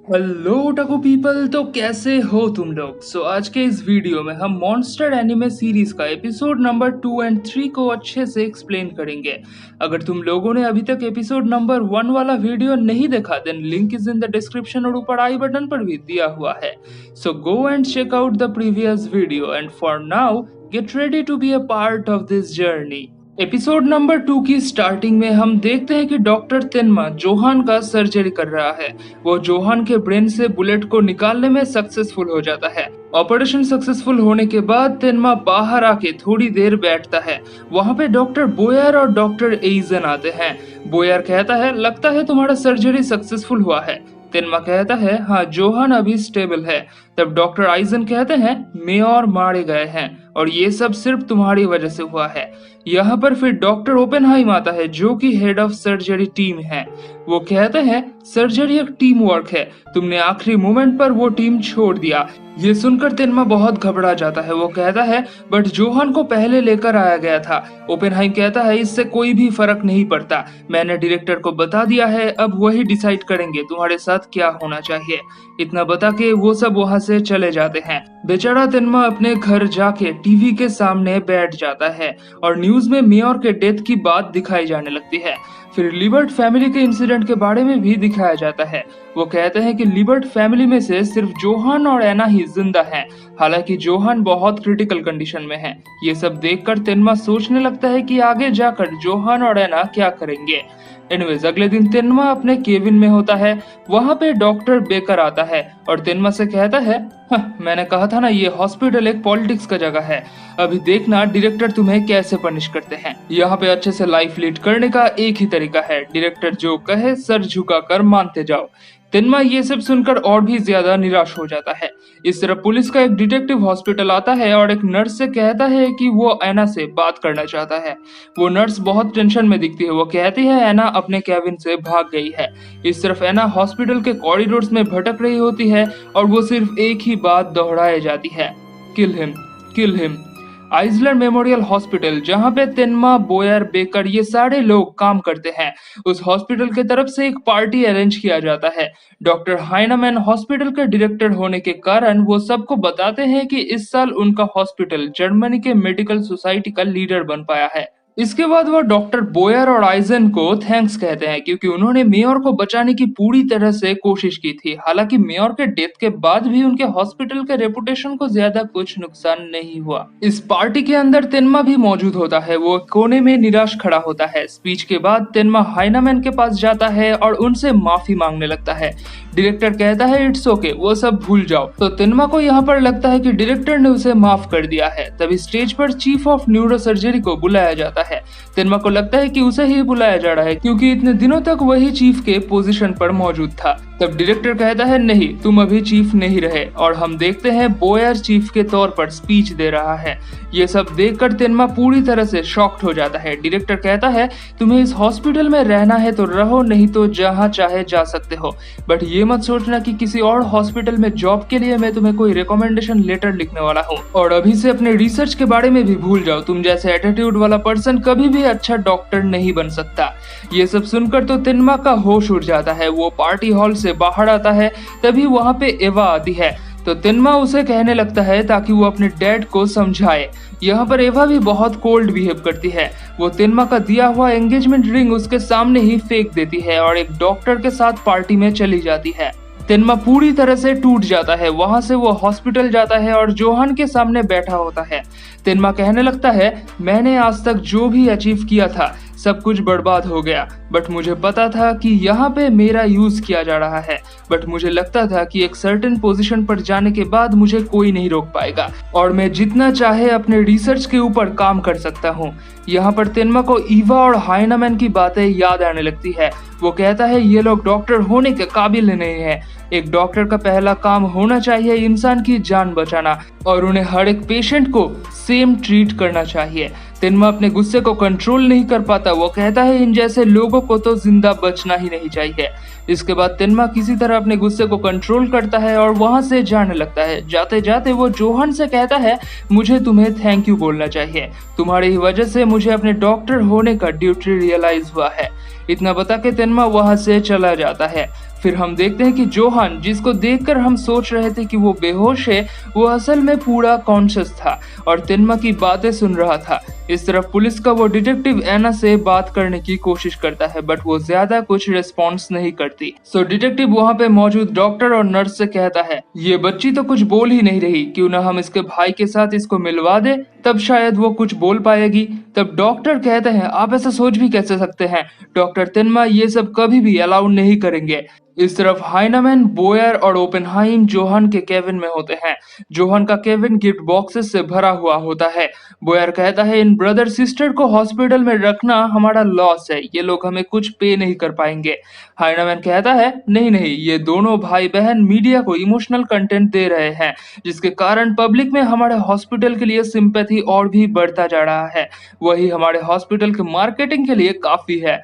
Hello otaku people, तो कैसे हो तुम लोग। आज के इस वीडियो में हम मॉन्स्टर एनिमे सीरीज का एपिसोड नंबर 2 एंड 3 को अच्छे से एक्सप्लेन करेंगे। अगर तुम लोगों ने अभी तक एपिसोड नंबर 1 वाला वीडियो नहीं देखा then link is in the description और ऊपर आई बटन पर भी दिया हुआ है। So go and check out the previous video and for now get ready to be a part of this journey. Episode number 2 की स्टार्टिंग में हम देखते हैं कि डॉक्टर तेनमा जोहान का सर्जरी कर रहा है। वो जोहान के ब्रेन से बुलेट को निकालने में सक्सेसफुल हो जाता है। ऑपरेशन सक्सेसफुल होने के बाद तेनमा बाहर आके थोड़ी देर बैठता है। वहाँ पे डॉक्टर बोयर और डॉक्टर एइजन आते हैं। बोयर कहता है, लगता है तुम्हारा सर्जरी सक्सेसफुल हुआ है। तेनमा कहता है, हाँ जोहान अभी स्टेबल है। तब डॉक्टर आइजन कहते हैं, मेयर मारे गए हैं और ये सब सिर्फ तुम्हारी वजह से हुआ है। यहाँ पर फिर डॉक्टर ओपेनहाइम आता है जो कि हेड ऑफ सर्जरी टीम है। वो कहते हैं, सर्जरी एक टीम वर्क है, तुमने आखिरी मोमेंट पर वो टीम छोड़ दिया। ये सुनकर तेनमा बहुत घबरा जाता है। वो कहता है, बट जोहान को पहले लेकर आया गया था। ओपेनहाइम कहता है, इससे कोई भी फर्क नहीं पड़ता, मैंने डायरेक्टर को बता दिया है, अब वही डिसाइड करेंगे तुम्हारे साथ क्या होना चाहिए। इतना बता के वो सब वहाँ से चले जाते हैं। बेचारा तेनमा अपने घर जाके टीवी के सामने बैठ जाता है और न्यूज में मेयर के डेथ की बात दिखाई जाने लगती है। फिर लिबर्ट फैमिली के इंसिडेंट के बारे में भी दिखाया जाता है। वो कहते हैं कि लिबर्ट फैमिली में से सिर्फ जोहान और एना ही जिंदा हैं, हालांकि जोहान बहुत क्रिटिकल कंडीशन में है। ये सब देखकर तेनमा सोचने लगता है कि आगे जाकर जोहान और एना क्या करेंगे। एनीवेज, अगले दिन तेनमा अपने केबिन में होता है। वहाँ पे डॉक्टर बेकर आता है और तेनमा से कहता है, मैंने कहा था ना, ये हॉस्पिटल एक पॉलिटिक्स का जगह है। अभी देखना डायरेक्टर तुम्हें कैसे पनिश करते हैं। यहाँ पे अच्छे से लाइफ लीड करने का एक ही तरीका है, डायरेक्टर जो कहे सर झुकाकर मानते जाओ। तेनमा ये सब सुनकर और भी ज्यादा निराश हो जाता है। इस तरह पुलिस का एक डिटेक्टिव हॉस्पिटल आता है और एक नर्स से कहता है कि वो एना से बात करना चाहता है। वो नर्स बहुत टेंशन में दिखती है। वो कहती है एना अपने कैबिन से भाग गई है। इस तरफ एना हॉस्पिटल के कॉरिडोर्स में भटक रही होती है और वो सिर्फ एक ही बात दोहराए जाती है, kill him, kill him. Iceland memorial hospital, जहां पे तेनमा, बोयर, बेकर ये सारे लोग काम करते हैं, उस हॉस्पिटल के तरफ से एक पार्टी अरेंज किया जाता है। डॉक्टर हाइनामैन हॉस्पिटल के डायरेक्टर होने के कारण वो सबको बताते हैं कि इस साल उनका हॉस्पिटल जर्मनी के मेडिकल सोसाइटी का लीडर बन पाया है। इसके बाद वो डॉक्टर बोयर और आइजन को थैंक्स कहते हैं क्योंकि उन्होंने मेयर को बचाने की पूरी तरह से कोशिश की थी। हालांकि मेयर के डेथ के बाद भी उनके हॉस्पिटल के रेपुटेशन को ज्यादा कुछ नुकसान नहीं हुआ। इस पार्टी के अंदर तेनमा भी मौजूद होता है। वो कोने में निराश खड़ा होता है। स्पीच के बाद तेनमा हाइनामैन के पास जाता है और उनसे माफी मांगने लगता है। डायरेक्टर कहता है, इट्स ओके, वो सब भूल जाओ। तो तेनमा को यहाँ पर लगता है कि डायरेक्टर ने उसे माफ कर दिया है। तभी स्टेज पर चीफ ऑफ न्यूरो सर्जरी को बुलाया जाता है। तेनमा को लगता है कि उसे ही बुलाया जा रहा है क्योंकि इतने दिनों तक वही चीफ के पोजीशन पर मौजूद था। तब डायरेक्टर कहता है, नहीं, तुम अभी चीफ नहीं रहे, और हम देखते हैं बोयर चीफ के तौर पर स्पीच दे रहा है। ये सब देखकर तेनमा पूरी तरह से शॉक्ड हो जाता है। डायरेक्टर कहता है, तुम्हें इस हॉस्पिटल में रहना है तो रहो, नहीं तो जहाँ चाहे जा सकते हो, बट ये मत सोचना कि किसी और हॉस्पिटल में जॉब के लिए मैं तुम्हें कोई रिकमेंडेशन लेटर लिखने वाला हूँ, और अभी से अपने रिसर्च के बारे में भी भूल जाओ। तुम जैसे एटीट्यूड वाला पर्सन कभी भी अच्छा डॉक्टर नहीं बन सकता। ये सब सुनकर तो तेनमा का होश उड़ जाता है। वो पार्टी हॉल से बाहर आता है। तभी वहाँ पे एवा आती है तो तेनमा उसे कहने लगता है ताकि वो अपने डैड को समझाए। यहाँ पर एवा भी बहुत कोल्ड बिहेव करती है। वो तेनमा का दिया हुआ एंगेजमेंट रिंग उसके सामने ही फेंक देती है और एक डॉक्टर के साथ पार्टी में चली जाती है। तेनमा पूरी तरह से टूट जाता है। वहां से वो हॉस्पिटल जाता है और जोहान के सामने बैठा होता है। तेनमा कहने लगता है, मैंने आज तक जो भी अचीव किया था सब कुछ बर्बाद हो गया, बट मुझे पता था कि यहाँ पे मेरा यूज किया जा रहा है, बट मुझे लगता था कि एक सर्टेन पोजीशन पर जाने के बाद मुझे कोई नहीं रोक पाएगा और मैं जितना चाहे अपने रिसर्च के ऊपर काम कर सकता हूँ। यहाँ पर तेनमा को ईवा और हाइनामैन की बातें याद आने लगती है। वो कहता है, ये लोग डॉक्टर होने के काबिल नहीं है। एक डॉक्टर का पहला काम होना चाहिए इंसान की जान बचाना और उन्हें हर एक पेशेंट को सेम ट्रीट करना चाहिए। तेनमा अपने गुस्से को कंट्रोल नहीं कर पाता। वो कहता है, इन जैसे लोगों को तो जिंदा बचना ही नहीं चाहिए। इसके बाद तेनमा किसी तरह अपने गुस्से को कंट्रोल करता है और वहां से जाने लगता है। जाते जाते वो जोहान से कहता है, मुझे तुम्हें थैंक यू बोलना चाहिए, तुम्हारी ही वजह से मुझे अपने डॉक्टर होने का ड्यूटी रियलाइज हुआ है। इतना बता के तेनमा वहां से चला जाता है। फिर हम देखते हैं कि जोहान, जिसको देखकर हम सोच रहे थे कि वो बेहोश है, वो असल में पूरा कॉन्शियस था और तेनमा की बातें सुन रहा था। इस तरफ पुलिस का वो डिटेक्टिव एना से बात करने की कोशिश करता है, बट वो ज्यादा कुछ रिस्पॉन्स नहीं करती। सो डिटेक्टिव वहाँ पे मौजूद डॉक्टर और नर्स से कहता है, ये बच्ची तो कुछ बोल ही नहीं रही, क्यों ना हम इसके भाई के साथ इसको मिलवा दे, तब शायद वो कुछ बोल पाएगी। तब डॉक्टर कहते हैं, आप ऐसा सोच भी कैसे सकते हैं डॉक्टर तेनमा, ये सब कभी भी अलाउ नहीं करेंगे। इस तरफ हाइनामैन, बोयर और ओपेनहाइम जोहान के केबिन में होते हैं। जोहान का केबिन गिफ्ट बॉक्सेस से भरा हुआ होता है। बोयर कहता है, इन ब्रदर सिस्टर को हॉस्पिटल में रखना हमारा लॉस है, ये लोग हमें कुछ पे नहीं कर पाएंगे। हाइनामैन कहता है, नहीं नहीं, ये दोनों भाई बहन मीडिया को इमोशनल कंटेंट दे रहे हैं, जिसके कारण पब्लिक में हमारे हॉस्पिटल के लिए सिंपैथी और भी बढ़ता जा रहा है। वही हमारे हॉस्पिटल के मार्केटिंग के लिए काफी है।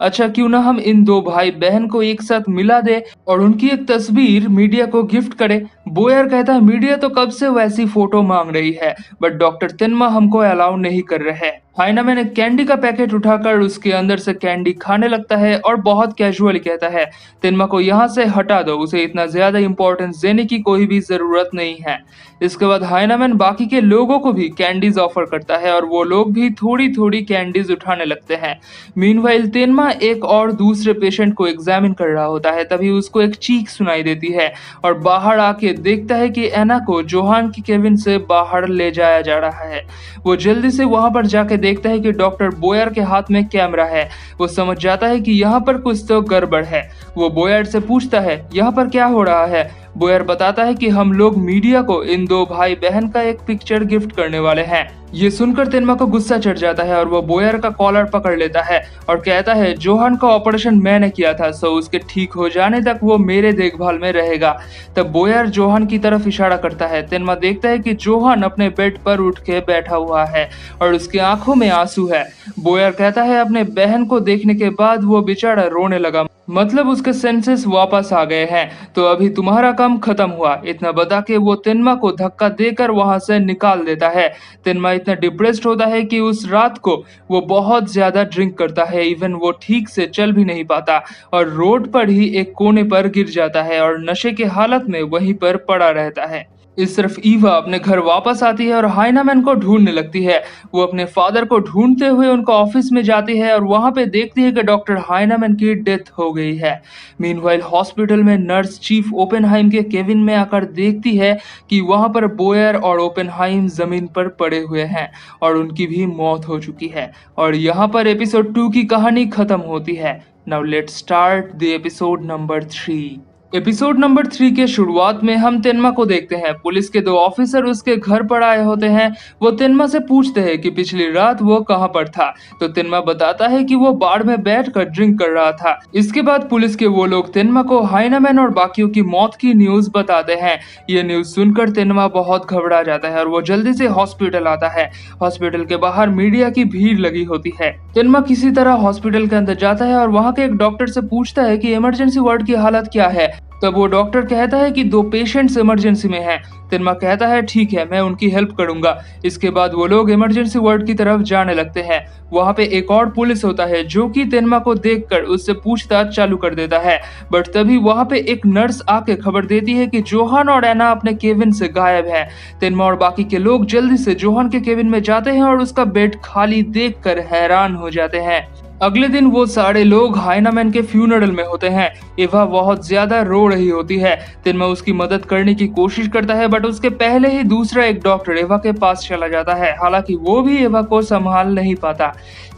अच्छा, क्यों ना हम इन दो भाई बहन को एक साथ मिला दे और उनकी एक तस्वीर मीडिया को गिफ्ट करे। बोयर कहता है, मीडिया तो कब से वैसी फोटो मांग रही है, बट डॉक्टर तेनमा हमको अलाउ नहीं कर रहे। हाइनामैन एक कैंडी का पैकेट उठाकर उसके अंदर से कैंडी खाने लगता है और बहुत कैजुअली कहता है, तेनमा को यहाँ से हटा दो, उसे इतना ज्यादा इंपॉर्टेंस देने की कोई भी जरूरत नहीं है। इसके बाद हाइनामैन बाकी के लोगों को भी कैंडीज ऑफर करता है और वो लोग भी थोड़ी थोड़ी कैंडीज उठाने लगते हैं। मीनवाइल तेनमा एक और दूसरे पेशेंट को एग्जामिन कर रहा होता है, तभी उसको एक चीख सुनाई देती है और बाहर आके देखता है कि एना को जोहान की केबिन से बाहर ले जाया जा रहा है। वो जल्दी से वहां पर जाके देखता है कि डॉक्टर बोयर के हाथ में कैमरा है। वो समझ जाता है कि यहाँ पर कुछ तो गड़बड़ है। वो बोयर से पूछता है, यहाँ पर क्या हो रहा है। बोयर बताता है कि हम लोग मीडिया को इन दो भाई बहन का एक पिक्चर गिफ्ट करने वाले हैं। ये सुनकर तेनमा को गुस्सा चढ़ जाता है और वो बोयर का कॉलर पकड़ लेता है और कहता है, जोहान का ऑपरेशन मैंने किया था, सो उसके ठीक हो जाने तक वो मेरे देखभाल में रहेगा। तब बोयर जोहान की तरफ इशारा करता है। तेनमा देखता है कि जोहान अपने बेड पर उठ के बैठा हुआ है और उसकी आंखों में आंसू है। बोयर कहता है, अपने बहन को देखने के बाद वो बेचारा रोने लगा, मतलब उसके सेंसेस वापस आ गए हैं, तो अभी तुम्हारा काम खत्म हुआ। इतना बता के वो तेनमा को धक्का देकर वहां से निकाल देता है। तेनमा इतना डिप्रेस्ड होता है कि उस रात को वो बहुत ज्यादा ड्रिंक करता है, इवन वो ठीक से चल भी नहीं पाता और रोड पर ही एक कोने पर गिर जाता है और नशे के हालत में वहीं पर पड़ा रहता है। इस तरफ ईवा अपने घर वापस आती है और हाइनामैन को ढूंढने लगती है। वो अपने फादर को ढूंढते हुए उनका ऑफिस में जाती है और वहां पे देखती है कि डॉक्टर हाइनामैन की डेथ हो गई है। मीनवाइल हॉस्पिटल में नर्स चीफ ओपेनहाइम के केबिन में आकर देखती है कि वहां पर बोयर और ओपेनहाइम जमीन पर पड़े हुए हैं और उनकी भी मौत हो चुकी है। और यहाँ पर एपिसोड 2 की कहानी खत्म होती है। Now let's start the episode number 3। Episode number 3 के शुरुआत में हम तेनमा को देखते हैं। पुलिस के 2 ऑफिसर उसके घर पर आए होते हैं। वो तेनमा से पूछते हैं कि पिछली रात वो कहां पर था, तो तेनमा बताता है कि वो बार में बैठकर ड्रिंक कर रहा था। इसके बाद पुलिस के वो लोग तेनमा को हाइनामैन और बाकियों की मौत की न्यूज बताते हैं। ये न्यूज सुनकर तेनमा बहुत घबरा जाता है और वो जल्दी से हॉस्पिटल आता है। हॉस्पिटल के बाहर मीडिया की भीड़ लगी होती है। तेनमा किसी तरह हॉस्पिटल के अंदर जाता है और वहाँ के एक डॉक्टर से पूछता है कि इमरजेंसी वार्ड की हालत क्या है। तब वो डॉक्टर कहता है कि 2 पेशेंट्स इमरजेंसी में हैं। तेनमा कहता है, ठीक है, मैं उनकी हेल्प करूंगा। इसके बाद वो लोग इमरजेंसी वार्ड की तरफ जाने लगते हैं। वहाँ पे एक और पुलिस होता है जो कि तेनमा को देखकर उससे पूछताछ चालू कर देता है, बट तभी वहाँ पे एक नर्स आके खबर देती है कि जोहान और एना अपने केबिन से गायब है। तेनमा और बाकी के लोग जल्दी से जोहान के केबिन में जाते हैं और उसका बेड खाली देखकर हैरान हो जाते हैं। अगले दिन वो सारे लोग हाइनामैन के फ्यूनरल में होते हैं। एवा बहुत ज्यादा रो रही होती है। तेनमा उसकी मदद करने की कोशिश करता है, बट उसके पहले ही दूसरा एक डॉक्टर एवा के पास चला जाता है। हालांकि वो भी एवा को संभाल नहीं पाता।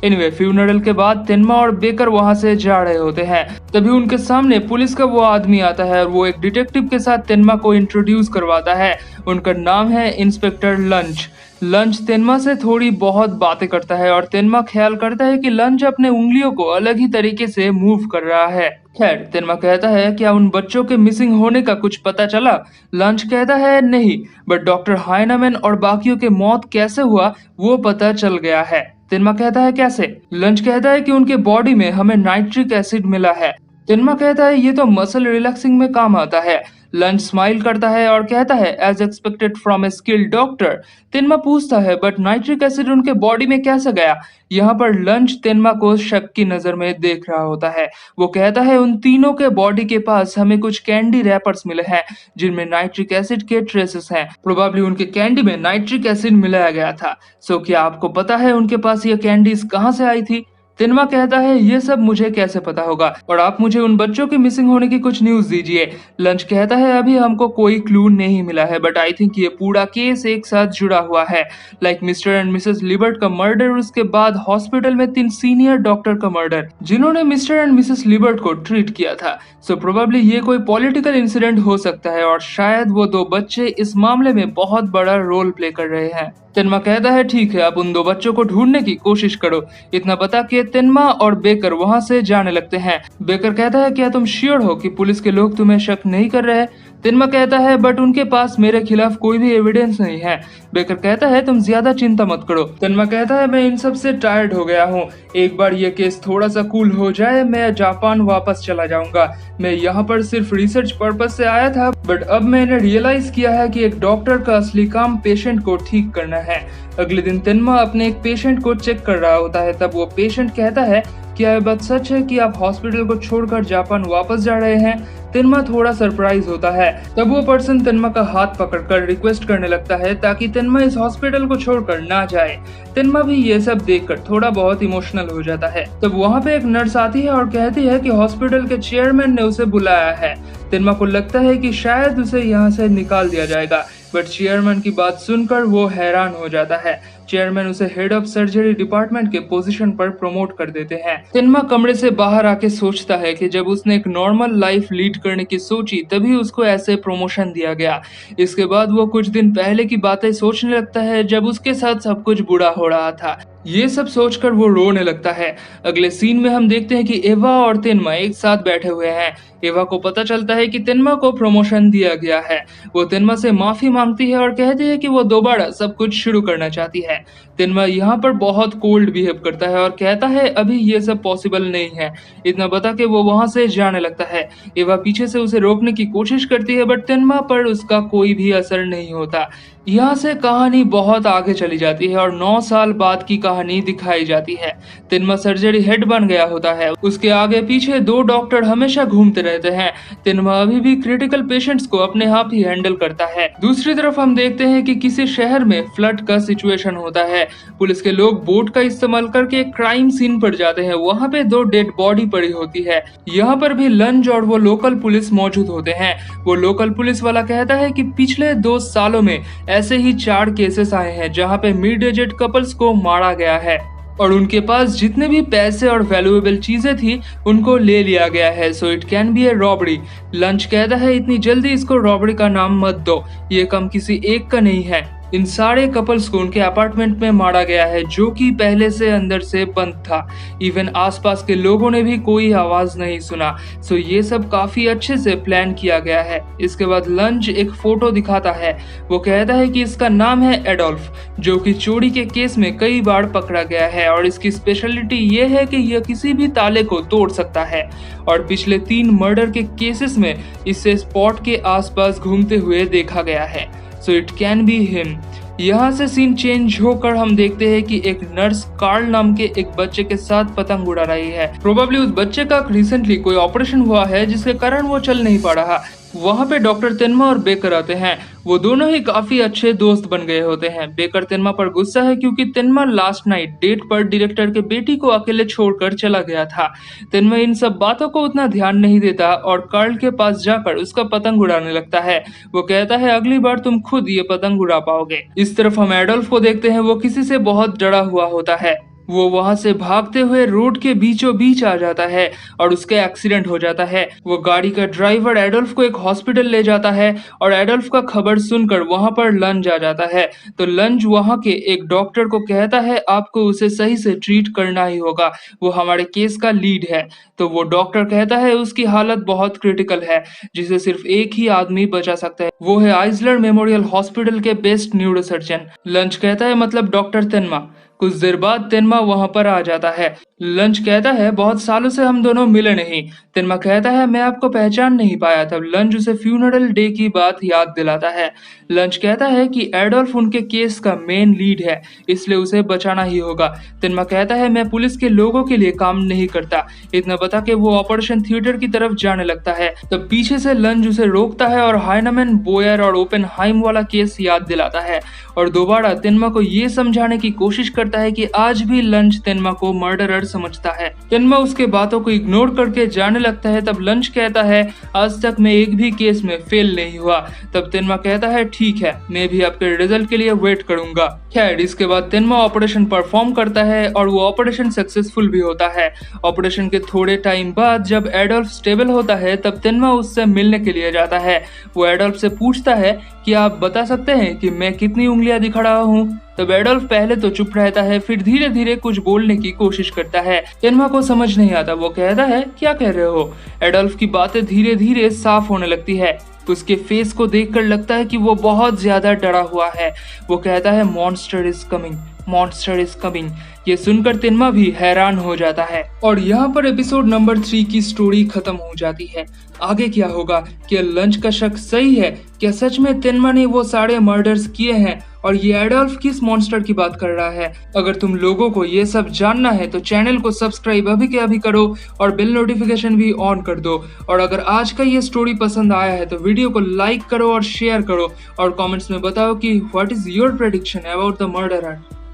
एनीवे, फ्यूनरल के बाद तेनमा और बेकर वहां से जा रहे होते हैं। तभी उनके सामने पुलिस का वो आदमी आता है और वो एक डिटेक्टिव के साथ तेनमा को इंट्रोड्यूस करवाता है। उनका नाम है इंस्पेक्टर लंच। लंच तेनमा से थोड़ी बहुत बातें करता है और तेनमा ख्याल करता है कि लंच अपने उंगलियों को अलग ही तरीके से मूव कर रहा है। खैर, तेनमा कहता है, क्या उन बच्चों के मिसिंग होने का कुछ पता चला? लंच कहता है, नहीं, बट डॉक्टर हाइनामैन और बाकियों के मौत कैसे हुआ वो पता चल गया है। तेनमा कहता है, कैसे? लंच कहता है कि उनके बॉडी में हमें नाइट्रिक एसिड मिला है। तिनमा कहता है ये तो मसल रिलैक्सिंग में काम आता है। लंच स्माइल करता है और कहता है as expected from a skilled doctor. तिनमा पूछता है बट नाइट्रिक एसिड उनके बॉडी में कैसे गया। यहाँ पर लंच तिनमा को शक की नजर में देख रहा होता है। वो कहता है उन तीनों के बॉडी के पास हमें कुछ कैंडी रैपर्स मिले हैं जिनमें नाइट्रिक एसिड के ट्रेसेस हैं। प्रोबेबली उनके कैंडी में नाइट्रिक एसिड मिलाया गया था। सो क्या आपको पता है उनके पास ये कैंडीज कहाँ से आई थी। तिनमा कहता है ये सब मुझे कैसे पता होगा और आप मुझे उन बच्चों के मिसिंग होने की कुछ न्यूज दीजिए। लंच कहता है अभी हमको कोई क्लू नहीं मिला है बट आई थिंक ये पूरा केस एक साथ जुड़ा हुआ है। लाइक मिस्टर एंड मिसेस लिबर्ट का मर्डर, उसके बाद हॉस्पिटल में 3 सीनियर डॉक्टर का मर्डर जिन्होंने मिस्टर एंड मिसेस लिबर्ट को ट्रीट किया था। सो प्रोबेबली ये कोई पॉलिटिकल इंसिडेंट हो सकता है और शायद वो 2 बच्चे इस मामले में बहुत बड़ा रोल प्ले कर रहे हैं। तिनमा कहता है ठीक है आप उन 2 बच्चों को ढूंढने की कोशिश करो। इतना बता के तिनमा और बेकर वहां से जाने लगते हैं। बेकर कहता है क्या तुम श्योर हो कि पुलिस के लोग तुम्हें शक नहीं कर रहे। तिनमा कहता है बट उनके पास मेरे खिलाफ कोई भी एविडेंस नहीं है। बेकर कहता है तुम ज्यादा चिंता मत करो। तिनमा कहता है मैं इन सब से टायर्ड हो गया हूँ। एक बार ये केस थोड़ा सा कूल हो जाए मैं जापान वापस चला जाऊंगा। मैं यहाँ पर सिर्फ रिसर्च पर्पज से आया था बट अब मैंने रियलाइज किया है कि एक डॉक्टर का असली काम पेशेंट को ठीक करना है। अगले दिन तिनमा अपने एक पेशेंट को चेक कर रहा होता है। तब वो पेशेंट कहता है क्या यह बात सच है कि आप हॉस्पिटल को छोड़कर जापान वापस जा रहे हैं। तिनमा थोड़ा सरप्राइज होता है। तब वो पर्सन तिनमा का हाथ पकड़कर रिक्वेस्ट करने लगता है ताकि तिनमा इस हॉस्पिटल को छोड़कर ना जाए। तिनमा भी ये सब देखकर थोड़ा बहुत इमोशनल हो जाता है। तब वहाँ पे एक नर्स आती है और कहती है कि हॉस्पिटल के चेयरमैन ने उसे बुलाया है। तिनमा को लगता है कि शायद उसे यहाँ से निकाल दिया जाएगा बट चेयरमैन की बात सुनकर वो हैरान हो जाता है। चेयरमैन उसे हेड ऑफ सर्जरी डिपार्टमेंट के पोजीशन पर प्रमोट कर देते हैं। तिनमा कमरे से बाहर आके सोचता है कि जब उसने एक नॉर्मल लाइफ लीड करने की सोची तभी उसको ऐसे प्रमोशन दिया गया। इसके बाद वो कुछ दिन पहले की बातें सोचने लगता है जब उसके साथ सब कुछ बुरा हो रहा था। ये सब सोचकर वो रोने लगता है। अगले सीन में हम देखते हैं कि एवा और तिनमा एक साथ बैठे हुए हैं। एवा को पता चलता है कि तिनमा को प्रमोशन दिया गया है। वो तिनमा से माफी मांगती है और कहती है कि वो दोबारा सब कुछ शुरू करना चाहती है। तिनमा यहाँ पर बहुत कोल्ड बिहेव करता है और कहता है अभी ये सब पॉसिबल नहीं है। इतना बता के वो वहां से जाने लगता है। एवा पीछे से उसे रोकने की कोशिश करती है बट तिनमा पर उसका कोई भी असर नहीं होता। यहाँ से कहानी बहुत आगे चली जाती है और 9 साल बाद की कहानी दिखाई जाती है। तिनमा सर्जरी हेड बन गया होता है। उसके आगे पीछे 2 डॉक्टर हमेशा घूमते रहते हैं। तिनमा अभी भी क्रिटिकल पेशेंट्स को अपने आप ही हैंडल करता है। दूसरी तरफ हम देखते हैं कि किसी शहर में फ्लड का सिचुएशन होता है। पुलिस के लोग बोट का इस्तेमाल करके क्राइम सीन पर जाते हैं। वहाँ पे 2 डेड बॉडी पड़ी होती है। यहाँ पर भी लंच और वो लोकल पुलिस मौजूद होते हैं। वो लोकल पुलिस वाला कहता है कि पिछले 2 सालों में ऐसे ही 4 केसेस आए हैं जहाँ पे मिड एजेड कपल्स को मारा गया है और उनके पास जितने भी पैसे और वैल्यूएबल चीजें थी उनको ले लिया गया है। So it can be A robbery. Lunch कहता है इतनी जल्दी इसको रॉबरी का नाम मत दो, ये कम किसी एक का नहीं है। इन सारे कपल्स को उनके अपार्टमेंट में मारा गया है जो कि पहले से अंदर से बंद था। इवन आसपास के लोगों ने भी कोई आवाज नहीं सुना। सो ये सब काफी अच्छे से प्लान किया गया है। इसके बाद लंच एक फोटो दिखाता है। वो कहता है कि इसका नाम है एडोल्फ, जो कि चोरी के केस में कई बार पकड़ा गया है और इसकी स्पेशलिटी ये है कि यह किसी भी ताले को तोड़ सकता है और पिछले 3 मर्डर के केसेस में इसे स्पॉट के आसपास घूमते हुए देखा गया है। So it can be him. यहाँ से सीन चेंज होकर हम देखते हैं कि एक नर्स कार्ल नाम के एक बच्चे के साथ पतंग उड़ा रही है। प्रोबेबली उस बच्चे का रिसेंटली कोई ऑपरेशन हुआ है जिसके कारण वो चल नहीं पा रहा। वहाँ पे डॉक्टर तिनमा और बेकर आते हैं। वो दोनों ही काफी अच्छे दोस्त बन गए होते हैं। बेकर तिनमा पर गुस्सा है क्योंकि तिनमा लास्ट नाइट डेट पर डायरेक्टर के बेटी को अकेले छोड़कर चला गया था। तिनमा इन सब बातों को उतना ध्यान नहीं देता और कार्ल के पास जाकर उसका पतंग उड़ाने लगता है। वो कहता है अगली बार तुम खुद ये पतंग उड़ा पाओगे। इस तरफ हम एडोल्फ को देखते हैं। वो किसी से बहुत डरा हुआ होता है। वो वहां से भागते हुए रोड के बीचों बीच आ जाता है और उसका एक्सीडेंट हो जाता है। वो गाड़ी का ड्राइवर एडोल्फ को एक हॉस्पिटल ले जाता है और एडोल्फ का खबर सुनकर वहां पर लंच आ जाता है। तो लंच वहां के एक डॉक्टर को कहता है आपको उसे सही से ट्रीट करना ही होगा, वो हमारे केस का लीड है। तो वो डॉक्टर कहता है उसकी हालत बहुत क्रिटिकल है जिसे सिर्फ एक ही आदमी बचा सकता है, वो है आइसलर मेमोरियल हॉस्पिटल के बेस्ट न्यूरोसर्जन। लंच कहता है मतलब डॉक्टर तिनमा। कुछ देर बाद तेनमा वहां पर आ जाता है। लंच कहता है बहुत सालों से हम दोनों मिले नहीं। तेनमा कहता है मैं आपको पहचान नहीं पाया। तब लंच उसे फ्यूनरल डे की बात याद दिलाता है। लंच कहता है कि एडोल्फ उनके केस का मेन लीड है, इसलिए उसे बचाना ही होगा। तेनमा कहता है मैं पुलिस के लोगों के लिए काम नहीं करता। इतना बता के वो ऑपरेशन थिएटर की तरफ जाने लगता है। तब पीछे से लंच उसे रोकता है और हाइनेमैन, बोयर और ओपेनहाइम वाला केस याद दिलाता है और दोबारा तेनमा को ये समझाने की कोशिश करता है कि आज भी लंच तेनमा को मर्डरर समझता है। तेनमा उसके बातों को इग्नोर करके जाने लगता है। तब लंच कहता है आज तक मैं एक भी केस में फेल नहीं हुआ। तब तेनमा कहता है ठीक है, मैं भी आपके रिजल्ट के लिए वेट करूंगा। खैर, इसके बाद तेनमा ऑपरेशन परफॉर्म करता है और वो ऑपरेशन सक्सेसफुल भी होता है। ऑपरेशन के थोड़े टाइम बाद जब एडोल्फ स्टेबल होता है तब तेनमा उससे मिलने के लिए जाता है। वो एडोल्फ से पूछता है कि आप बता सकते हैं कि मैं कितनी उंगलियां दिखा रहा हूँ। तब एडोल्फ पहले तो चुप रहता है, फिर धीरे धीरे कुछ बोलने की कोशिश करता है। तेनमा को समझ नहीं आता। वो कहता है क्या कह रहे हो। एडोल्फ की बातें धीरे धीरे साफ होने लगती है। उसके फेस को देखकर लगता है कि वो बहुत ज्यादा डरा हुआ है। वो कहता है monster is coming, monster is coming. ये सुनकर तेनमा भी हैरान हो जाता है। और यहाँ पर एपिसोड नंबर 3 की स्टोरी खत्म हो जाती है। आगे क्या होगा? क्या लंच का शक सही है? क्या सच में तेनमा ने वो सारे मर्डर्स किए हैं और ये एडोल्फ किस मॉन्स्टर की बात कर रहा है? अगर तुम लोगों को ये सब जानना है तो चैनल को सब्सक्राइब अभी के अभी करो और बेल नोटिफिकेशन भी ऑन कर दो। और अगर आज का ये स्टोरी पसंद आया है तो वीडियो को लाइक करो और शेयर करो और कमेंट्स में बताओ कि what is your prediction about the murderer.